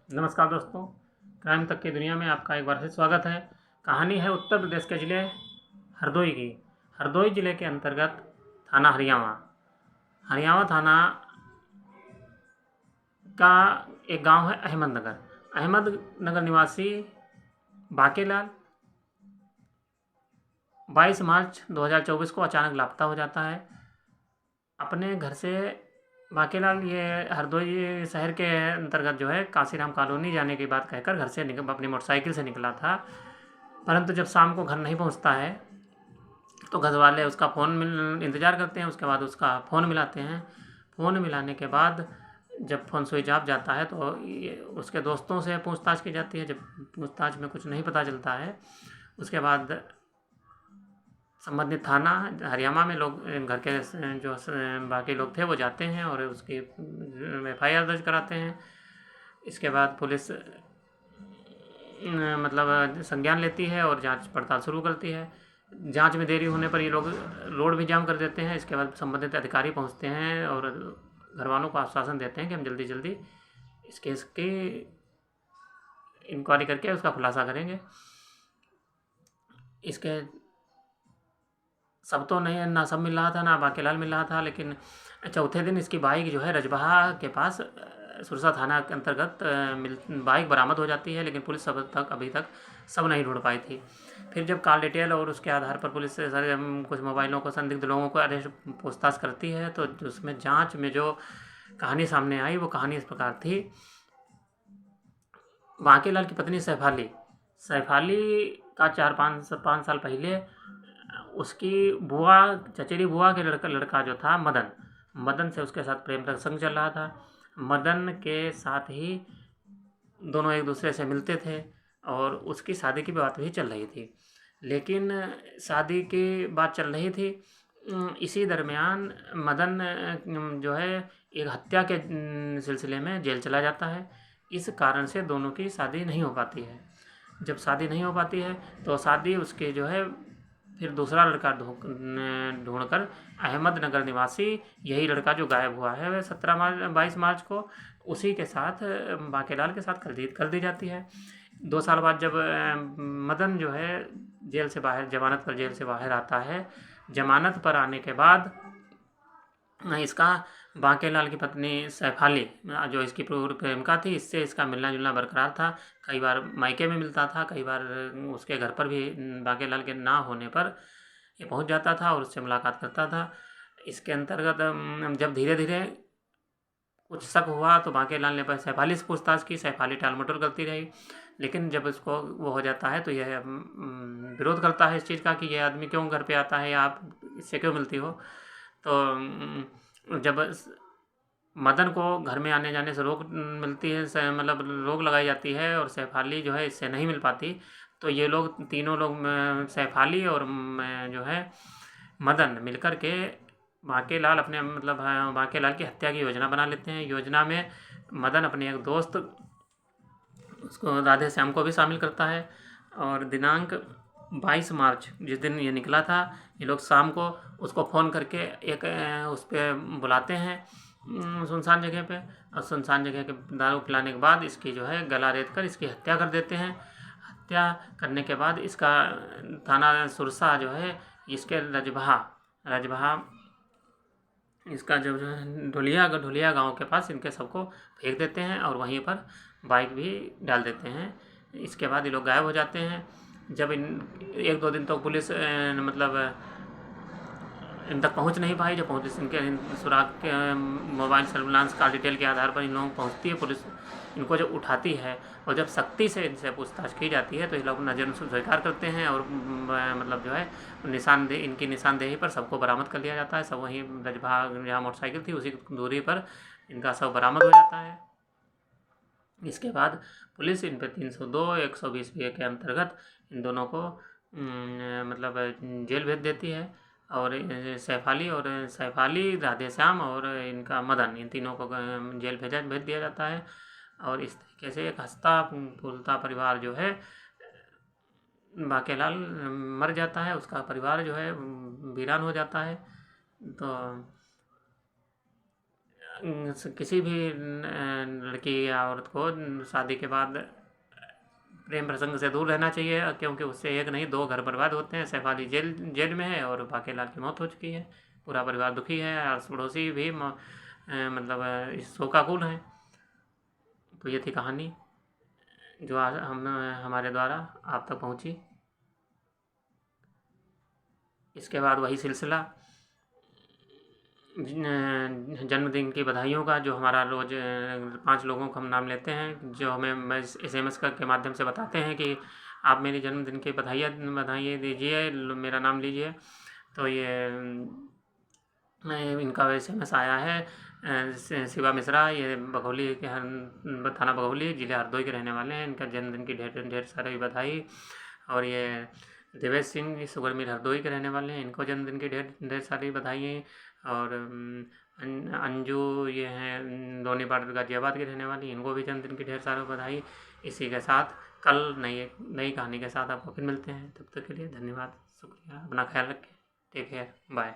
नमस्कार दोस्तों, क्राइम तक की दुनिया में आपका एक बार फिर स्वागत है। कहानी है उत्तर प्रदेश के ज़िले हरदोई की। हरदोई ज़िले के अंतर्गत थाना हरियावा हरियावा थाना का एक गांव है अहमदनगर। अहमदनगर निवासी बाकेलाल 22 मार्च 2024 को अचानक लापता हो जाता है। अपने घर से बाकेलाल ये हरदोई शहर के अंतर्गत जो है काशीराम कॉलोनी जाने की बात कहकर घर से अपनी मोटरसाइकिल से निकला था। परंतु जब शाम को घर नहीं पहुंचता है तो घर वाले उसका इंतज़ार करते हैं। उसके बाद उसका फ़ोन मिलाते हैं। फ़ोन मिलाने के बाद जब फ़ोन स्विच ऑफ जाता है तो उसके दोस्तों से पूछताछ की जाती है। जब पूछताछ में कुछ नहीं पता चलता है, उसके बाद संबंधित थाना हरियाणा में लोग घर के जो बाकी लोग थे वो जाते हैं और उसकी FIR दर्ज कराते हैं। इसके बाद पुलिस मतलब संज्ञान लेती है और जांच पड़ताल शुरू करती है। जांच में देरी होने पर ये लोग रोड भी जाम कर देते हैं। इसके बाद संबंधित अधिकारी पहुंचते हैं और घर वालों को आश्वासन देते हैं कि हम जल्दी जल्दी इस केस की इंक्वायरी करके उसका खुलासा करेंगे। इसके सब तो नहीं, ना सब मिल रहा था, ना बाकेलाल मिल रहा था, लेकिन चौथे दिन इसकी बाइक जो है रजबहा के पास सुरसा थाना के अंतर्गत बाइक बरामद हो जाती है। लेकिन पुलिस अभी तक सब नहीं ढूंढ पाई थी। फिर जब कॉल डिटेल और उसके आधार पर पुलिस से सारे कुछ मोबाइलों को संदिग्ध लोगों को अरेस्ट पूछताछ करती है तो उसमें जांच में जो कहानी सामने आई वो कहानी इस प्रकार थी। बांकेलाल की पत्नी सैफाली का 4-5 साल पहले उसकी बुआ, चचेरी बुआ के लड़का जो था मदन से उसके साथ प्रेम प्रसंग चल रहा था। मदन के साथ ही दोनों एक दूसरे से मिलते थे और उसकी शादी की बात भी चल रही थी। लेकिन शादी की बात चल रही थी, इसी दरमियान मदन जो है एक हत्या के सिलसिले में जेल चला जाता है। इस कारण से दोनों की शादी नहीं हो पाती है। जब शादी नहीं हो पाती है तो शादी उसके जो है फिर दूसरा लड़का ढूंढकर अहमदनगर निवासी यही लड़का जो गायब हुआ है वह 22 मार्च को उसी के साथ बाकेलाल के साथ कर दी जाती है। 2 साल बाद जब मदन जो है जेल से बाहर जमानत पर जेल से बाहर आता है, जमानत पर आने के बाद इसका बांकेलाल की पत्नी सैफाली जो इसकी पूर्व प्रेमिका थी, इससे इसका मिलना जुलना बरकरार था। कई बार मायके में मिलता था, कई बार उसके घर पर भी बांकेलाल के ना होने पर ये पहुंच जाता था और उससे मुलाकात करता था। इसके अंतर्गत जब धीरे धीरे कुछ शक हुआ तो बांकेलाल ने सैफाली से पूछताछ की। सैफाली टाल मटोल करती रही, लेकिन जब इसको वो हो जाता है तो यह विरोध करता है इस चीज़ का कि यह आदमी क्यों घर पे आता है या आप इससे क्यों मिलती हो। तो जब मदन को घर में आने जाने से रोक मिलती है, मतलब रोक लगाई जाती है और सैफाली जो है इससे नहीं मिल पाती, तो ये लोग तीनों लोग सैफाली और जो है मदन मिलकर के बांकेलाल अपने मतलब बांकेलाल की हत्या की योजना बना लेते हैं। योजना में मदन अपने एक दोस्त उसको राधे श्याम को भी शामिल करता है और दिनांक 22 मार्च जिस दिन ये निकला था, ये लोग शाम को उसको फ़ोन करके एक उस पर बुलाते हैं सुनसान जगह पे, और सुनसान जगह के दारू पिलाने के बाद इसकी जो है गला रेत कर इसकी हत्या कर देते हैं। हत्या करने के बाद इसका थाना सुरसा जो है इसके रजबहा इसका जो है ढोलिया गांव के पास इनके सबको फेंक देते हैं और वहीं पर बाइक भी डाल देते हैं। इसके बाद ये लोग गायब हो जाते हैं। जब इन 1-2 दिन तो पुलिस मतलब इन तक पहुंच नहीं पाई। जब पुलिस इनके सुराग के मोबाइल सर्विलांस का डिटेल के आधार पर इन लोगों को पहुंचती है, पुलिस इनको जब उठाती है और जब सख्ती से इनसे पूछताछ की जाती है तो ये लोग नजर स्वीकार करते हैं और मतलब जो है इनकी निशानदेही पर सबको बरामद कर लिया जाता है। सब वहीं रजभा जहाँ मोटरसाइकिल थी उसी दूरी पर इनका सब बरामद हो जाता है। इसके बाद पुलिस इन पर 302 120 के अंतर्गत इन दोनों को मतलब जेल भेज देती है और सैफाली राधे श्याम और इनका मदन, इन तीनों को जेल भेज दिया जाता है। और इस तरीके से एक हंसता फूलता परिवार जो है बाकेलाल मर जाता है, उसका परिवार जो है वीरान हो जाता है। तो किसी भी लड़की या औरत को शादी के बाद प्रेम प्रसंग से दूर रहना चाहिए, क्योंकि उससे एक नहीं 2 घर बर्बाद होते हैं। सैफ अली जेल में है और बाकीलाल की मौत हो चुकी है। पूरा परिवार दुखी है, आस पड़ोसी भी मतलब इस शोकाकुल हैं। तो ये थी कहानी जो आज हमारे द्वारा आप तक पहुंची। इसके बाद वही सिलसिला जन्मदिन की बधाइयों का, जो हमारा रोज़ 5 लोगों का हम नाम लेते हैं, जो हमें SMS के माध्यम से बताते हैं कि आप मेरी जन्मदिन की बधाइयाँ दीजिए, मेरा नाम लीजिए। तो ये इनका SMS आया है। शिवा मिश्रा, ये बघौली के थाना बघौली, जिला हरदोई के रहने वाले हैं। इनका जन्मदिन की ढेर ढेर सारी बधाई। और ये देवेश सिंह शुगर मिल हरदोई के रहने वाले हैं, इनको जन्मदिन की ढेर ढेर सारी बधाई। और अंजू, ये हैं लोनी बॉर्डर गाजियाबाद की रहने वाली, इनको भी जन्मदिन की ढेर सारी बधाई। इसी के साथ कल नई कहानी के साथ आपको फिर मिलते हैं। तब तक के लिए धन्यवाद, शुक्रिया, अपना ख्याल रखें, टेक केयर, बाय।